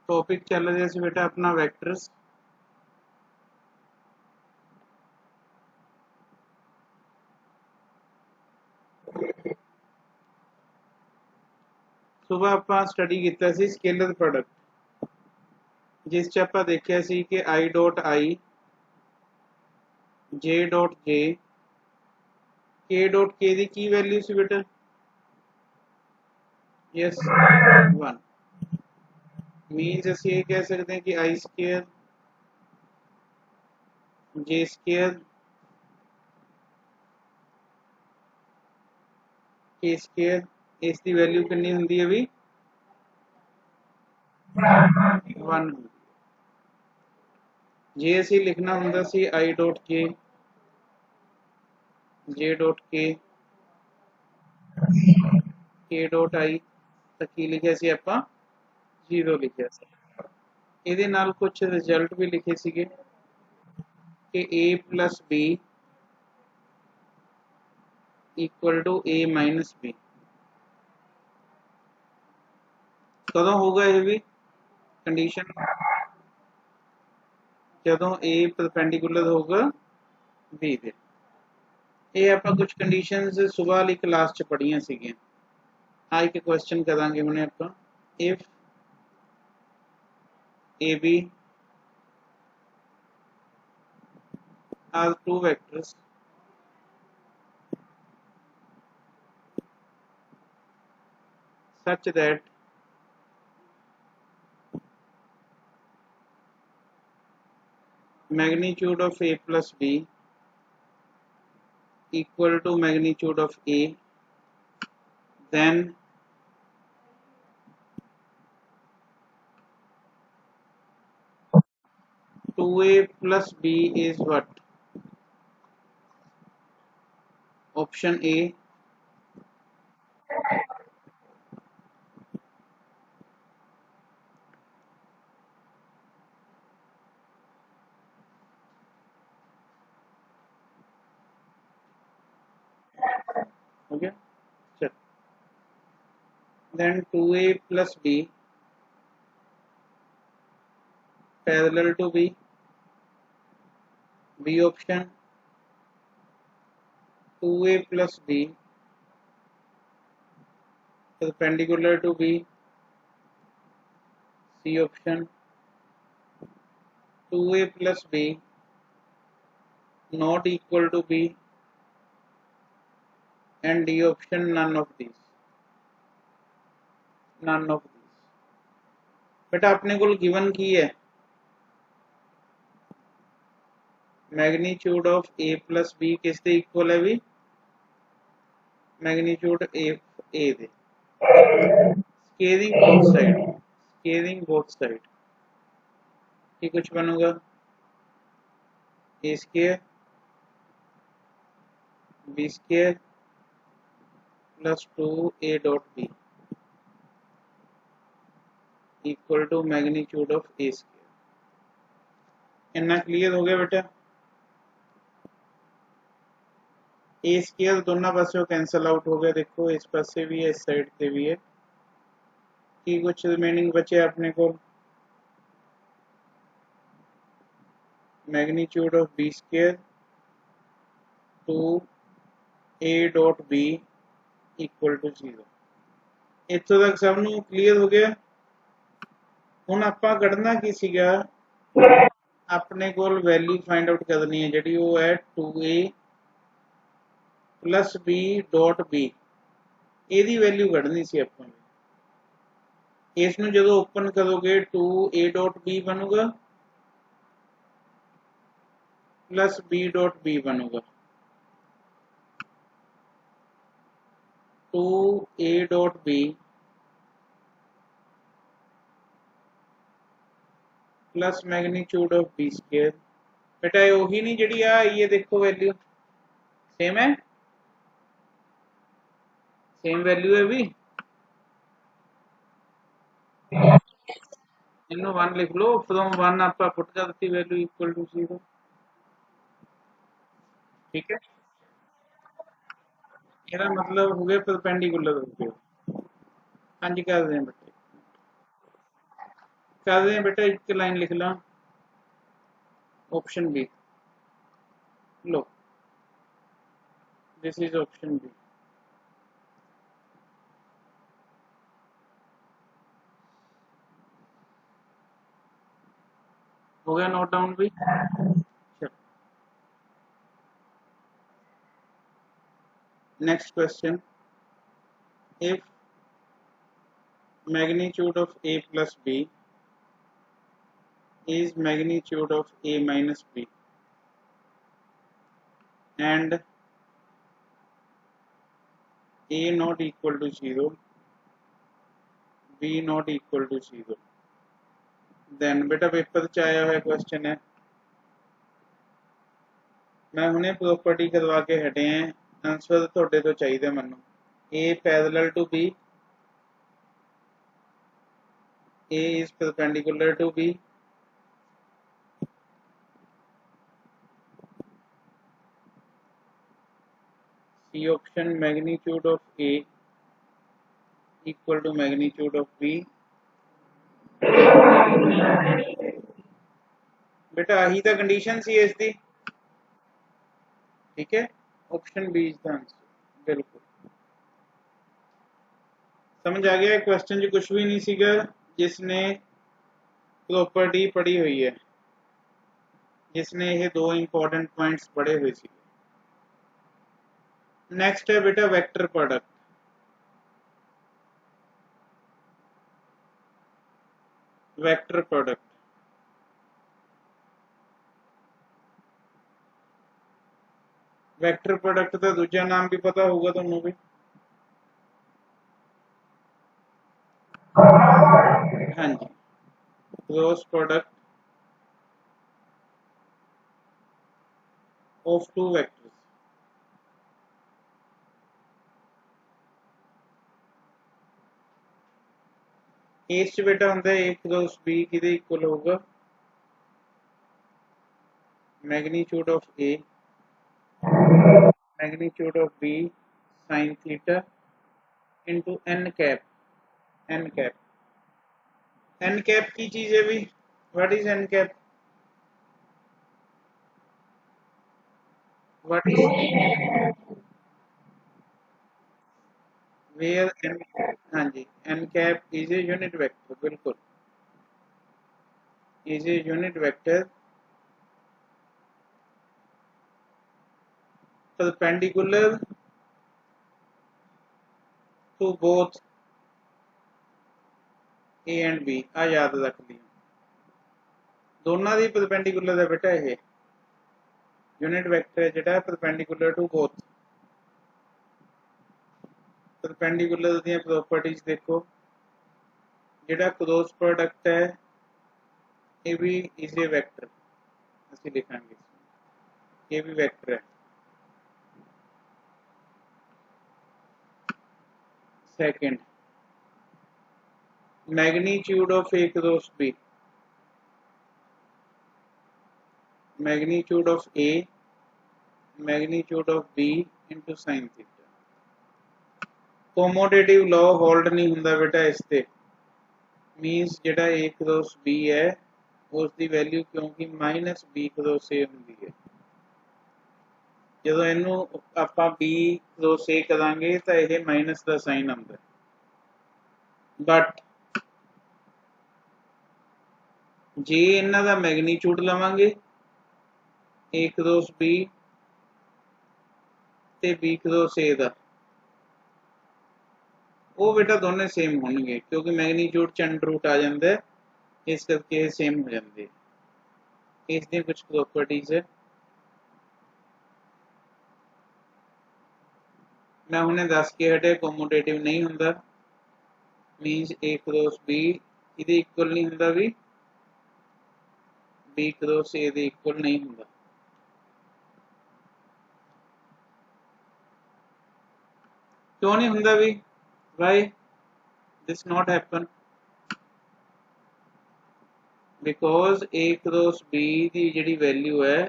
Topic चल रहा है बेटा अपना वेक्टर्स। सुबह ਆਪਾਂ स्टडी ਕੀਤਾ ਸੀ स्केलर प्रोडक्ट जिस च ਆਪਾਂ देखिया ਸੀ कि I dot I J dot J के डॉट के दी की वैल्यू सी बेटा यस 1 मीन्स ਅਸੀਂ ਇਹ ਕਹਿ ਸਕਦੇ ਹਾਂ कि आई स्क्वायर जे स्क्वायर के स्क्वायर इसकी वैल्यू कितनी होंगी है भी 1 जे ਅਸੀਂ लिखना ਹੁੰਦਾ ਸੀ आई डॉट जे डॉट के डॉट आई तो की लिखिया सी ਆਪਾਂ 0 लिखिया सी ਇਹਦੇ ਨਾਲ कुछ रिजल्ट भी लिखे ਸੀਗੇ कि a plus b equal to a minus b कदों होगा ये भी कंडीशन जदों a परपेंडिकुलर होगा b दे ये आप कुछ कंडीशंस सुबह वाली क्लास च पढ़िया सीगियां आ एक क्वेश्चन करांगे हुणे आप if a b are two vectors such that magnitude of a plus b equal to magnitude of a, then two a plus b is what? Option A okay चल then 2a plus b parallel to b option 2a plus b perpendicular to b c option 2a plus b not equal to b and d option none of these बेटा अपने को given की है magnitude of a plus b किस दे equal है भी magnitude a दे स्केलिंग बोथ साइड ये कुछ बनूंगा a square b square plus 2a dot b equal to magnitude of a square इतना क्लियर हो गया बेटा ए स्क्वायर दोनों पासों कैंसल आउट हो गया देखो इस पासे भी है इस साइड से भी है कि कुछ रिमेनिंग बचे अपने को magnitude of b square two a dot b equal to 0 इतों तक सब नू क्लियर हो गया हुण आपां कढना की सीगा अपने को वैल्यू फाइंड आउट करनी है जी वो है 2a plus b dot b यदी वैल्यू कढ़नी सी आपां इसनू जो ओपन करोगे 2a डॉट बी बनूगा प्लस बी डॉट बी बनूगा 2a dot b plus magnitude of b square बेटा ये वही नहीं जी ये देखो वैल्यू सेम है सेम वैल्यू है भी इन्हों 1 लिख लो फ्रॉम 1 आप पुट कर दी वैल्यू इक्वल टू 0 ठीक है मेरा मतलब हो गया परपेंडिकुलर हो गया हाँ जी कर दें बेटे कर दें बेटा, एक लाइन लिख ला, ऑप्शन बी। लो, दिस इज ऑप्शन बी। हो गया नोट डाउन भी? Next question, if magnitude of a plus b is magnitude of a minus b and a not equal to 0, b not equal to 0, then बेटा paper च आया हुआ question है, मैं हुणे प्रॉपर्टी करवा के हटे हैं, आंसर थोड़े तो चाहिए मैनू। a parallel to b, a is perpendicular to b, c option magnitude of a equal to magnitude of b। बेटा आही तो कंडीशन सी इसकी, ठीक है, option b is the answer. बिल्कुल समझ आ गया, क्वेश्चन जो कुछ भी नहीं सीगा जिसने प्रॉपर्टी पढ़ी हुई है, जिसने ये दो इंपॉर्टेंट पॉइंट्स पढ़े हुए सी। नेक्स्ट है बेटा vector product. Vector product, vector product का दूसरा नाम भी पता होगा तुमको भी? हाँ जी, cross product of two vectors. इस च बेटा होंगे ए क्रॉस बी किदे इक्वल होगा, magnitude of a magnitude of b sine theta into n cap. N cap, n cap की चीज है भी, what is n cap? What is where n, हाँ जी, n cap is a unit vector. बिल्कुल, is a unit vector perpendicular to both a and b। आ याद रख लियो, दोनों दी परपेंडिकुलर है बेटा, ये यूनिट वेक्टर है जेड़ा परपेंडिकुलर टू बोथ। परपेंडिकुलर दी प्रॉपर्टीज देखो, जेड़ा क्रॉस प्रोडक्ट है ये भी इज ए वेक्टर, असं लिखांगे, ये भी वेक्टर है। Second, magnitude of a cross b, magnitude of a magnitude of b into sine theta. Commutative law hold नहीं हुंदा बेटा इसते, मीनस जेड़ा ए क्रॉस बी है उसकी वैल्यू क्योंकि माइनस बी क्रॉस ए होंदी है, ਜਦੋਂ ਇਹਨੂੰ ਆਪਾਂ b क्रॉस a ਕਰਾਂਗੇ ਤਾਂ ਇਹ ਮਾਈਨਸ ਦਾ ਸਾਈਨ ਆਉਂਦਾ, ਬਟ ਜੇ ਇਹਨਾਂ ਦਾ ਮੈਗਨੀਟਿਊਡ ਲਵਾਂਗੇ a क्रॉस b ਤੇ b क्रॉस a ਦਾ, ਉਹ बेटा दोनों सेम होंगे क्योंकि मैग्नीट्यूड च अंडर रूट आ जाता है, इस करके सेम हो जाते हैं। इसकी कुछ प्रॉपर्टीज है, मैं हमने दस के हटे कोमोडेटिव नहीं होंदा, मीनस ए क्रॉस बी इहदे इक्वल नहीं होंदा, भी बी क्रॉस ए दे इक्वल नहीं होंदा। क्यों नहीं होंदा भी? Why this not happen? Because a cross b की जी वैल्यू है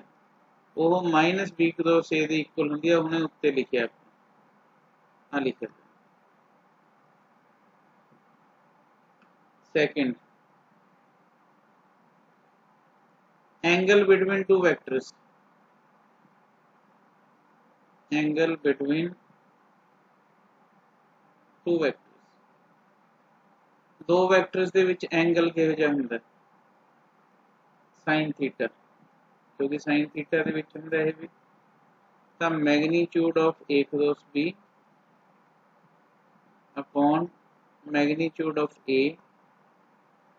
वो माइनस बी क्रॉस ए दे इक्वल होंदी है, उन्हें उत्ते लिखा हाँ लिखा। Second, angle between two vectors, angle between two vectors, दो वेक्टर्स ਦੇ ਵਿੱਚ एंगल ਕਿਹੋ ਜਿਹਾ ਹੁੰਦਾ, sin थीटा, क्योंकि sin थीटा ਦੇ ਵਿੱਚ ਹੁੰਦਾ ਇਹ ਵੀ, ਤਾਂ magnitude of A cross B upon magnitude of A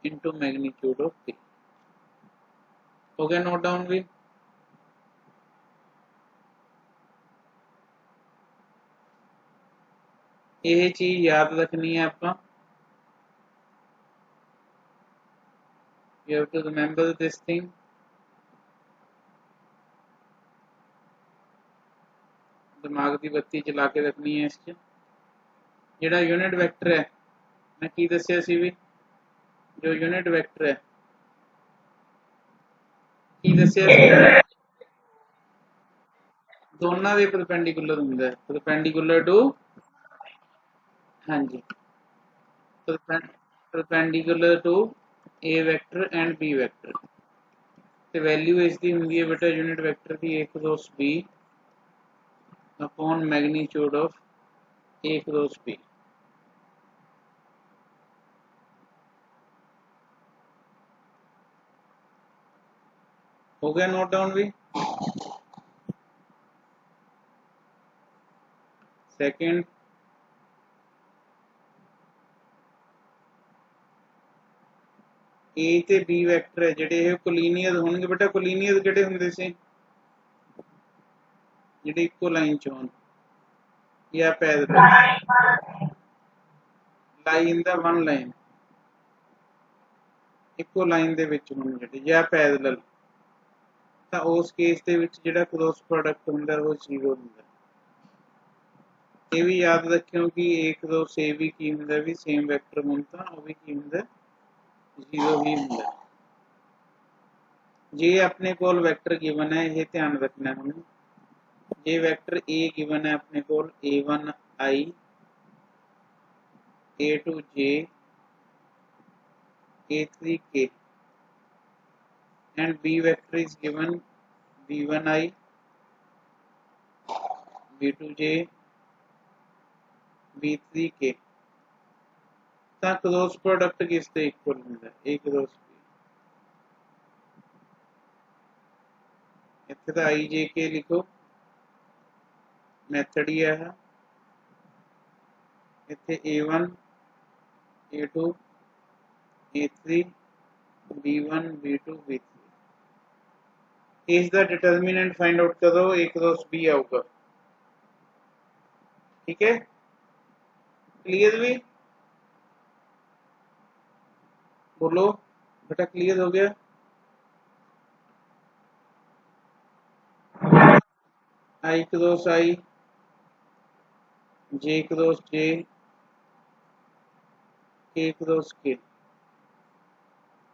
into magnitude of B। हो गया नोट डाउन भी। यह चीज याद रखनी है आपका, you have to remember this thing। दिमाग की बत्ती चला के रखनी है। इस जिहड़ा यूनिट वैक्टर है, मैं की दस्सिया सी भी, जो यूनिट वैक्टर है की दस्सिया सी, दोनों के परपेंडिकुलर हुंदा है, परपेंडिकुलर टू, हाँ जी, perpendicular to a vector and b vector. तो वैल्यू इसकी होंगी है बेटा यूनिट वैक्टर की a cross b upon magnitude of a cross b. हो गया नोट डाउन भी। सेकंड, ए ते बी वैक्टर है जिहड़े ये कोलिनियर होणगे बेटा, कोलिनियर किहड़े हुंदे सी, जिहड़े इक्को लाइन च होण या parallel, lie in the one line, इक्को लाइन दे विच होण जिहड़े या पैरेलल, तां उस केस दे विच जिहड़ा क्रॉस प्रोडक्ट हुंदा वो 0 हुंदा। ये भी याद रखियो कि ए क्रॉस ए भी की हुंदा भी सेम वैक्टर होण तां वो भी की हुंदा 0 ही हुंदा। जे अपने कोल वैक्टर गिवन है, ये ध्यान रखना है, जे वैक्टर ए गिवन है अपने कोल a1 i a2 j a3 k and b vector is given b1 i b2 j b3 k, ਤਾਂ क्रॉस प्रोडक्ट किस ਦੇ इक्वल ਹੁੰਦਾ है, a क्रॉस b। ਇੱਥੇ ਤਾਂ i j k लिखो, मैथड ही है। इत्थे a1 a2 a3 b1 b2 b3, इसका डिटर्मिनेंट फाइंड आउट करो, a क्रॉस b आऊगा। ठीक है, क्लियर भी, बोलो बेटा क्लियर हो गया। आई क्रॉस आई जे क्रॉस जे के क्रॉस के,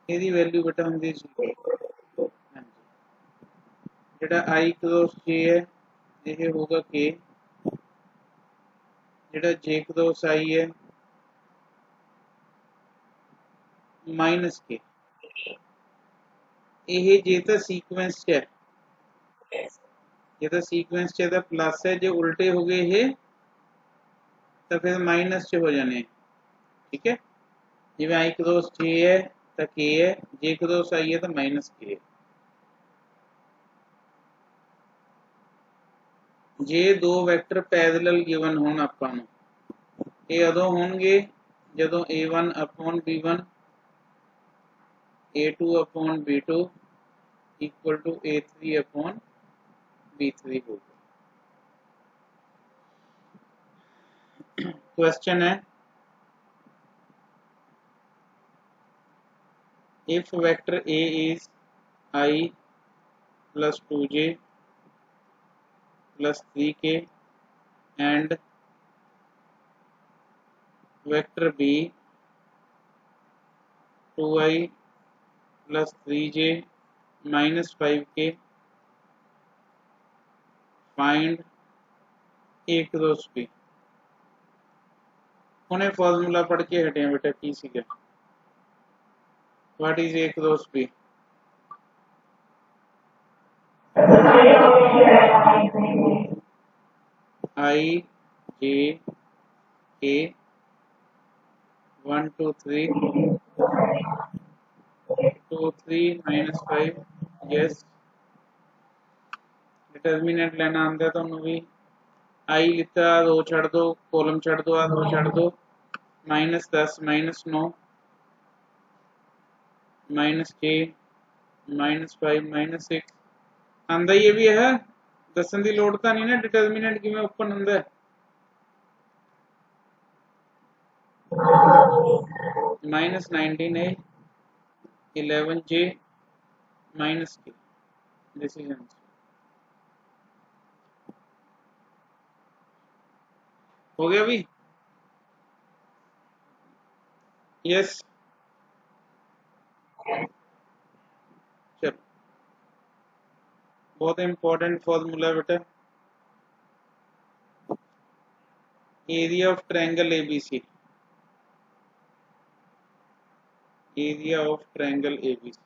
ਇਹਦੀ वैल्यू बेटा होंगी 0। हाँ जी, जेड़ा आई क्रॉस जे है ये होगा के, जेड़ा जे क्रॉस आई है माइनस के। ये जे तो सीक्वेंस है, ये तो सीक्वेंस च तो प्लस है, जो उल्टे हो गए ये तो फिर माइनस च हो जाने। ठीक है, जिवें आई क्रॉस जे है तो के है, जे क्रॉस आई है तो माइनस के है। जे दो वैक्टर पैरेलल गिवन होण आपां नूं, ये उदों होणगे जदों a1 अपॉन b1 a2 अपॉन b2 इक्वल टू a3 अपॉन b3 होगा। क्वेश्चन है, if vector a is I plus 2j plus 3k and vector b 2i plus 3j minus 5k, find a cross b। हुणे फॉर्मूला पढ़ के हटे हैं बेटा, की सीगा, what is a cross b। I J K 1 2 3 2 3 minus 5 yes determinant लेना आंदा है तुहानू भी आई लिता दो छड़ दो कॉलम छड़ दो आ दो छड़ दो -10 -9 -j -5 -6 आंदा ही भी है दसन की लोड़ तो नहीं ना डिटर्मिनेंट किवें ओपन हुंदा है -19 है 11j -k this is answer हो गया भी यस चलो बहुत इंपॉर्टेंट फॉर्मूला बेटा area of triangle ABC area of triangle ABC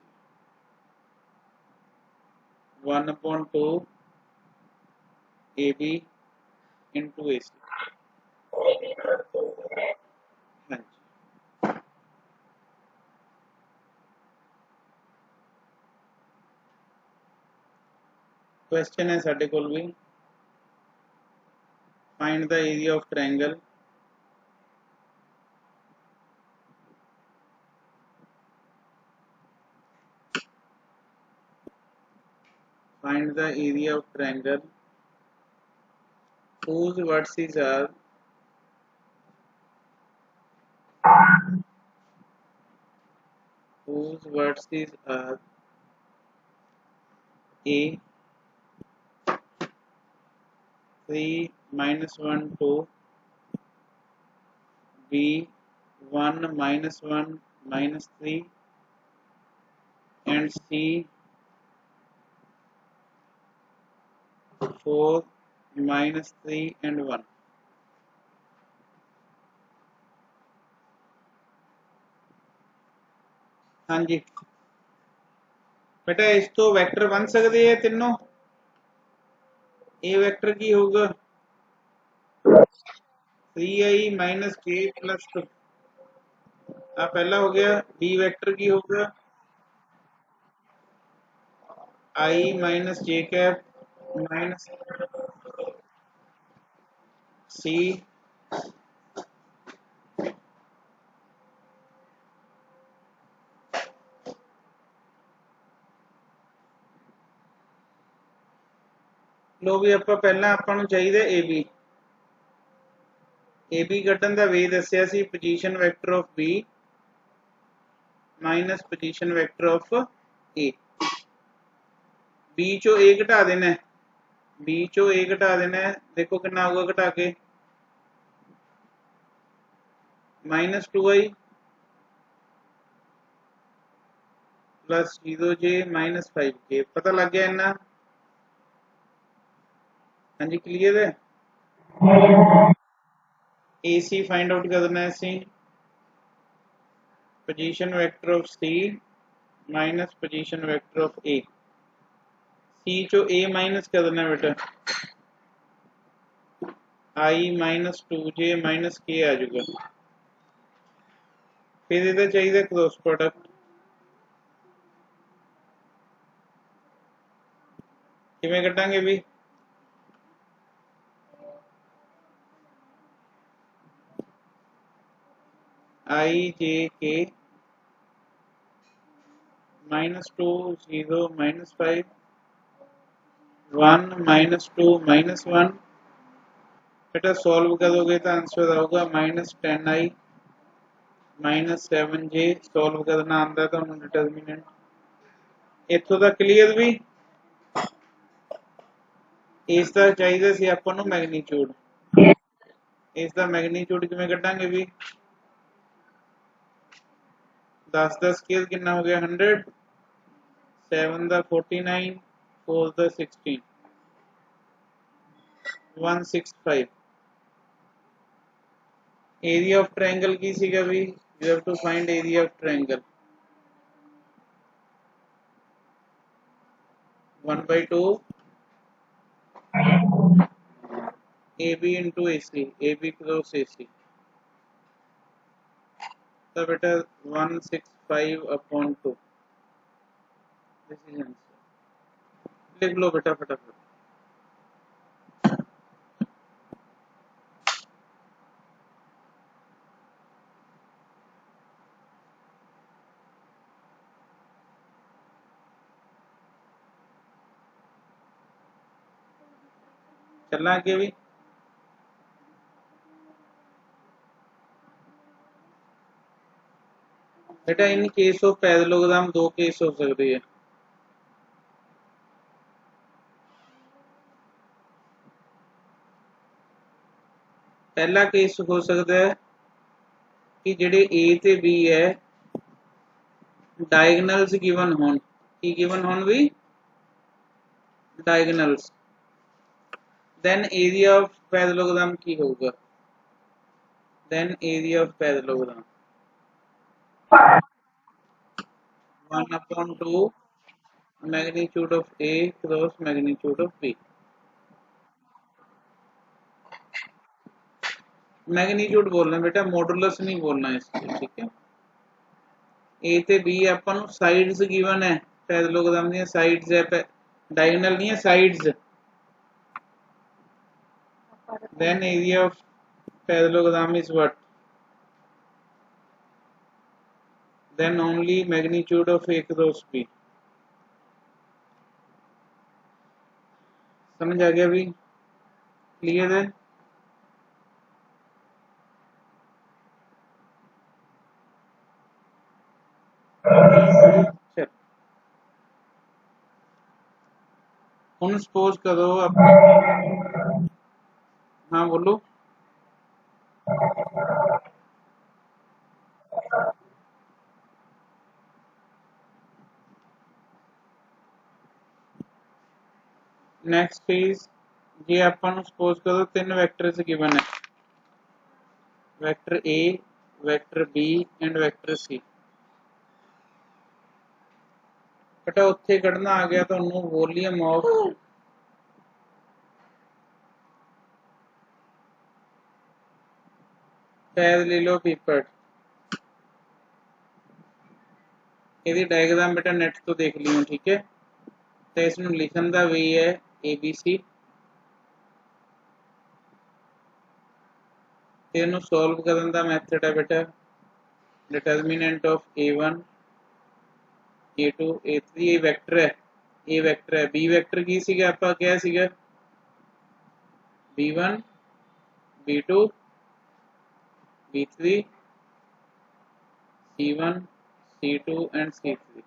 1/2 AB into AC हाँ जी क्वेश्चन है साडे कोल भी find the area of triangle find the area of triangle whose vertices are A 3 -1 2 B 1 -1 -3 and C 4 -3 and 1 हाँ जी बेटा इस तो vector बन सकते हैं तीनों ए वैक्टर की होगा 3i - k + 2 आ पहला हो गया बी वैक्टर की होगा I - j cap minus C लो भी आप पहला आपां नूं चाहिए ए बी कड्ढण दा वे दस्सिया सी position vector of b minus position vector of a b चो ए घटा देना है बी चो ए घटा देना है देखो कितना आऊगा घटा के -2i + 0j -5k पता लग गया इन्ना हाँ जी क्लियर है AC फाइंड आउट करना है c position vector of C minus position vector of A C चो A माइनस करना है बेटा I -2j -k आ जाएगा फिर इधर चाहिए क्रॉस प्रोडक्ट किवें कटांगे भी I j k -2 0 -5 1 -2 -1 बेटा सॉल्व करोगे तो आंसर आऊगा -10i -7j सॉल्व करना आंदा तो डिटर्मिनेंट इत्थों तक क्लियर भी इसका चाहिए सी आपां नूं मैग्नीट्यूड इसका मैग्नीट्यूड किवें कड्डांगे भी 10 का स्केल कितना हो गया 100 7 का 49 4 का 16 165 एरिया ऑफ ट्रायंगल की सीगा भी you have to find area of triangle 1/2 a b into a c, a b cross a c, तो बेटा 165/2। This is answer. लिख लो बेटा फटाफट। चलना आगे भी। बेटा इन केस ऑफ पैरेललोग्राम दो केस हो सकती है। पहला केस हो सकता है कि जेडे ए ते बी है डायगनल्स गिवन होन, की गिवन होन भी diagonals, then area of parallelogram की होगा, then area of parallelogram 1/2 magnitude of a cross magnitude of b. Magnitude बोलना बेटा, मॉडुलस नहीं बोलना इसको, ठीक है। ए ते बी अपन साइड्स गिवन है पैरेललोग्राम दी, साइड्स है, डायगोनल नहीं है, sides. Then area of parallelogram is what, then only magnitude of a cross b. समझ आ गया भी? क्लियर है? चल हम सपोज करो आप, हाँ बोलो। नेक्स्ट इज ये अपन सपोज करो तीन वेक्टर्स गिवन है, vector a, vector b and vector c. बेटा उत्थे कढ़ना आ गया तो वॉल्यूम ऑफ पैरेललोग्राम, ਇਹਦੀ डायग्राम बेटा नेट तो देख लियो, ठीक है। तो इसमें लिखन का वे है ABC, इन्हों सॉल्व करने का मैथड है बेटा determinant of A1 A2 A3, ये वेक्टर है, ए वेक्टर है, बी वेक्टर की सीगा आपका क्या सीगा, B1 B2 B3 C1 C2 and C3।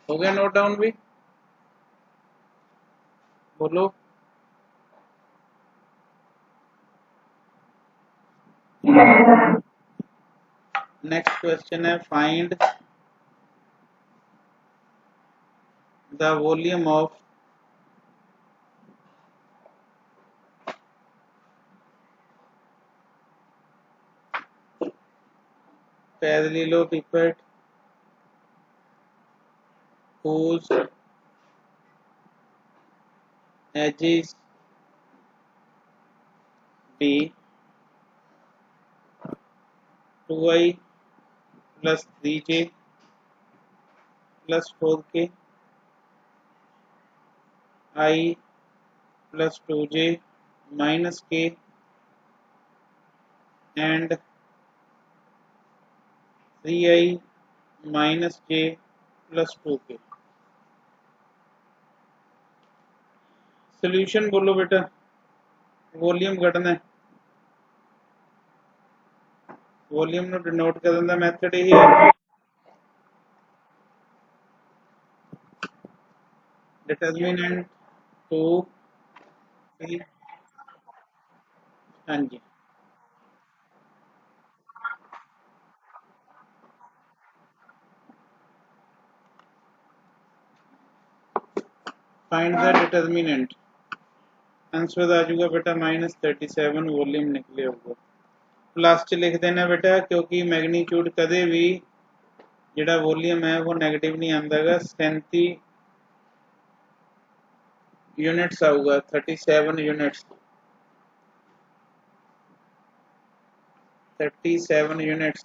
हो गया नोट डाउन भी? बोलो। नेक्स्ट क्वेश्चन है find the volume of parallelogram whose edges be 2i plus 3j plus 4k, I plus 2j minus k and 3i minus j plus 2k। Solution बोलो बेटा, volume कढ़ना है, volume नु denote करने का method यही है determinant 2 3। हाँ जी, फाइंड द डिटर्मिनेंट, आंसर आ जाऊगा बेटा -37 वॉल्यूम निकले होगा। प्लस च लिख देना बेटा, क्योंकि मैग्नीट्यूड कदे भी जिहड़ा वॉल्यूम है वो नेगेटिव नहीं आंदा गा, 37 यूनिट्स आऊगा, 37 यूनिट्स। 37 units.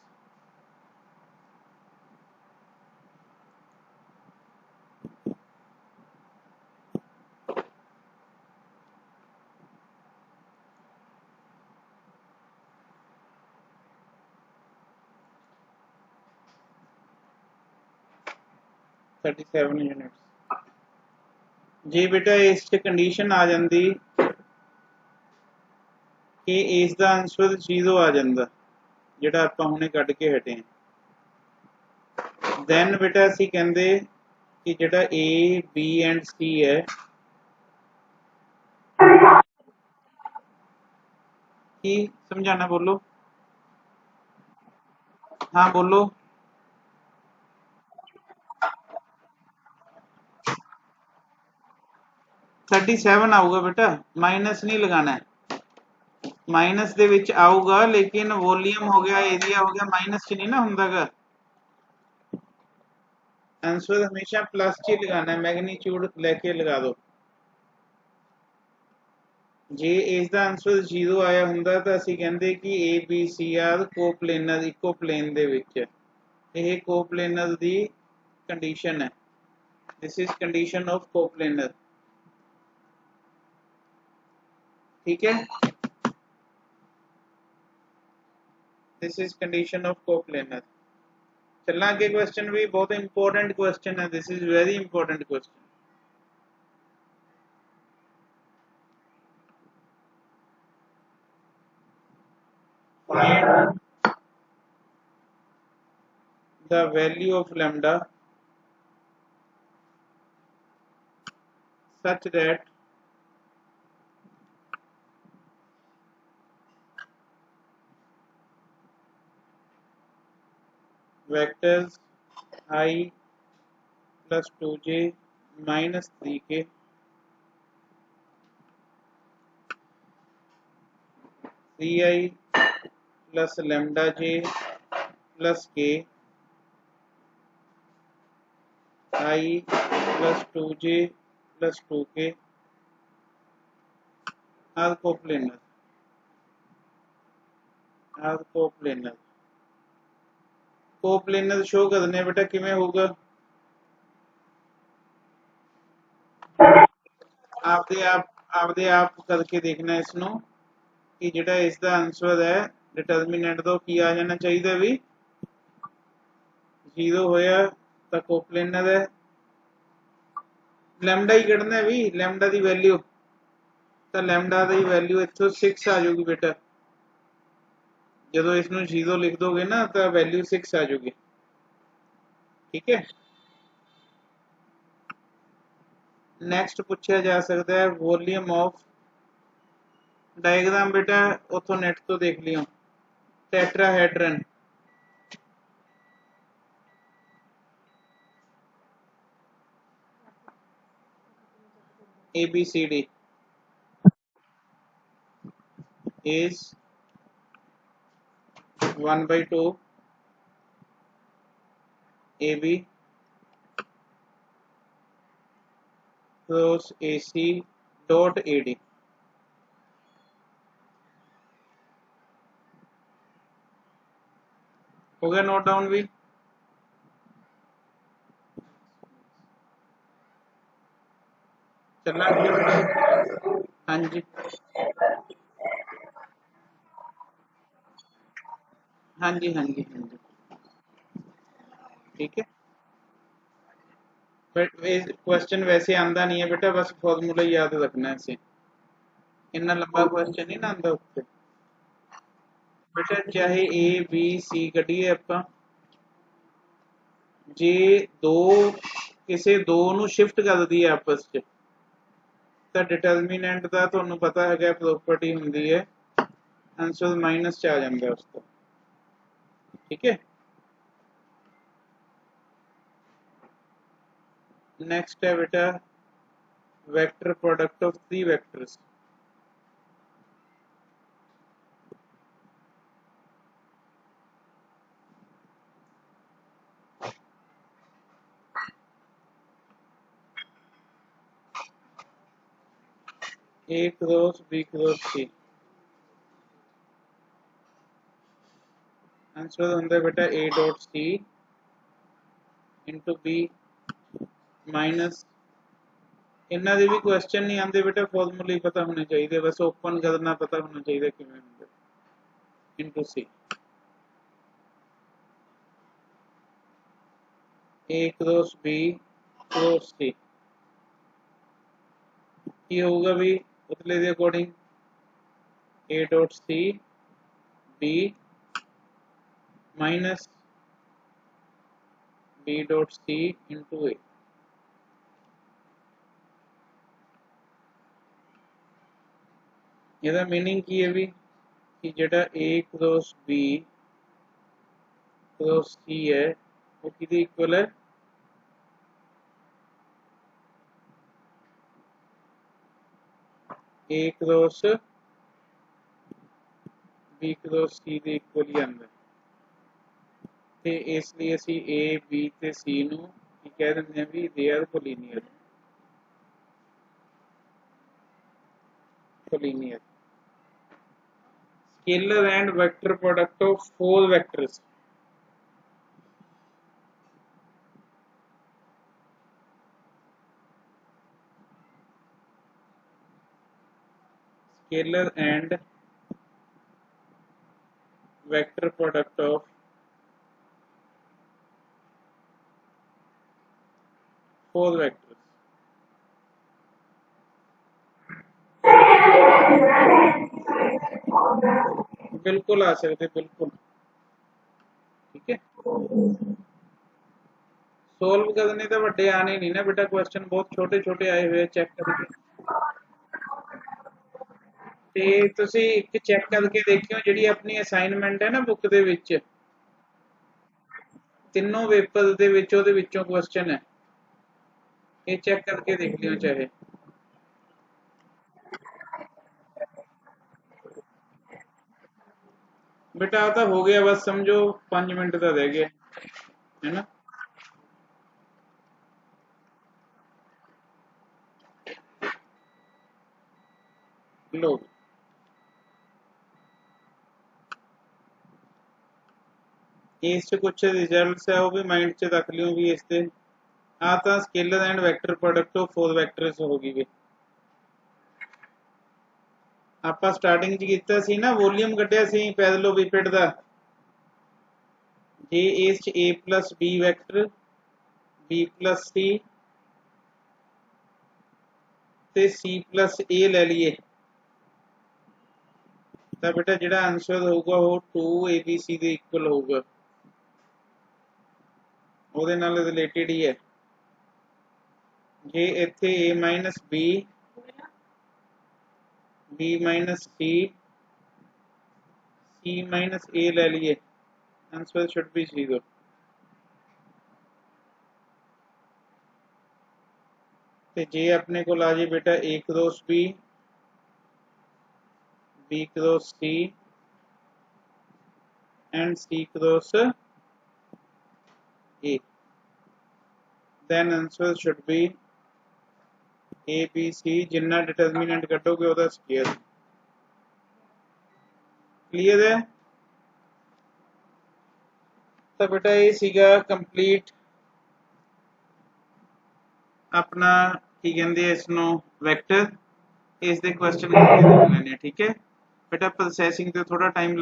जी बेटा इस कंडीशन आ जाती कि इस दा आंसर 0 आ जाता जिहड़ा आपां हुणे कढ के हटे दैन बेटा असीं कहंदे कि जिहड़ा A B एंड C है की समझाना बोलो हाँ बोलो 37 आऊगा बेटा माइनस नहीं लगाना है माइनस दे विच आऊगा लेकिन वॉल्यूम हो गया एरिया हो गया माइनस च नहीं ना हुंदा गा आंसर हमेशा प्लस च लगाना है मैग्नीट्यूड लेके लगा दो जे इसका आंसर 0 आया हुंदा तो असीं कहंदे कि a b c are coplanar इको प्लेन दे विच यह कोप्लेनर दी कंडीशन है this is condition of coplanar ठीक है this is condition of coplanar चलना आगे क्वेश्चन भी बहुत इंपॉर्टेंट क्वेश्चन है this is very important question find the value of lambda such that vectors I plus 2j minus 3k ci plus lambda j plus k I plus 2j plus 2k are coplanar coplanar show करने बेटा किमें होगा आपदे आप करके देखना इसनों कि जिहड़ा इसका answer है डिटर्मिनेंट तो की आ जाना चाहिए भी 0 होया तो कोप्लेनर है लैम्डा ही कढ़ना है भी लैम्डा की वैल्यू तो लैम्डा की वैल्यू इत्थों 6 आ जाऊगी बेटा जो इसनों 0 लिख दोगे ना तो वैल्यू 6 आ जाऊगी ठीक है नैक्सट पूछा जा सकता है वॉल्यूम ऑफ डायग्राम बेटा उतो नेट तो देख लियो tetrahedron ABCD is 1/2 AB cross AC dot AD हो गया नोट डाउन भी चलना हाँ जी हाँ जी हाँ जी हाँ जी ठीक है बट क्वेश्चन वैसे आंदा नहीं है बेटा बस फॉर्मूला याद रखना है इसे इतना लंबा क्वेश्चन नहीं ना आंदा उत्ते बेटा चाहे ए बी सी कढ़िए आपां जे दो किसी दो नूं शिफ्ट कर दईए आपस च तो डिटर्मिनेंट का तुहानूं पता है प्रॉपर्टी हुंदी है आंसर माइनस च आ जाता है उसका ठीक है नेक्स्ट है बेटा vector product of 3 vectors A cross B cross C answer होंगे बेटा a dot c into b minus इन्हों के भी क्वेश्चन नहीं आते बेटा फॉर्मूले पता होने चाहिए बस ओपन करना पता होना चाहिए किमें होंगे into c a cross b cross c की होगा भी उतले के according a dot c b minus b dot c into a ਇਹਦਾ मीनिंग की है भी कि जेड़ा a cross b cross c है वो किसके इक्वल है a cross b cross c के इक्वल ही आंदा ते इसलिए असी ए बी ते सी नू की कह दिंदे हैं भी they are collinear scalar and vector product of four vectors scalar and vector product of four vectors बिल्कुल आ सकते बिल्कुल ठीक है सोल्व करने तो बड़े आने नहीं ना बेटा क्वेश्चन बहुत छोटे छोटे आए हुए चेक करके ਤੇ ਤੁਸੀਂ ਇੱਕ ਚੈੱਕ ਕਰਕੇ ਦੇਖਿਓ ਜਿਹੜੀ ਆਪਣੀ ਅਸਾਈਨਮੈਂਟ ਹੈ ਨਾ ਬੁੱਕ ਦੇ ਵਿੱਚ ਤਿੰਨੋਂ ਪੇਪਰ ਦੇ ਵਿੱਚ ਉਹਦੇ ਵਿੱਚੋਂ ਕੁਐਸਚਨ ਹੈ ਇਹ ਚੈੱਕ ਕਰਕੇ ਦੇਖ ਲਿਓ ਚਾਹੇ बेटा तो हो गया बस समझो 5 मिनट का रह गया है ना लो इस कुछ रिजल्ट्स है वो भी माइंड च रख लियो भी इस आ तो scalar and vector product of four vectors होगी भी आप स्टार्टिंग च कीता सी ना वॉल्यूम कढ़िया सी पैरेललोपिपेड दा जे इस च a plus b vector b plus c ते सी प्लस ए ले लीए तो बेटा जिहड़ा आंसर होगा वो 2 ABC के इक्वल होगा ਉਹਦੇ ਨਾਲ ਰਿਲੇਟਡ ਹੀ ਹੈ ਜੇ ਇੱਥੇ a minus b b minus c c minus a ਲੈ ਲਈਏ ਆਨਸਰ ਸ਼ੁੱਡ ਬੀ 0 ਤੇ ਜੇ ਆਪਣੇ ਕੋਲ ਆ ਜੇ ਬੇਟਾ a cross b b cross c and c cross A then answer should be A B C जिन्ना डिटर्मिनेंट कटोगे ਉਹਦਾ स्क्वायर क्लियर है तो बेटा ये सीगा कंप्लीट अपना की कहंदे इसनो वेक्टर इस दे क्वेश्चन करके देख लेने ठीक है बेटा प्रोसेसिंग ते थोड़ा टाइम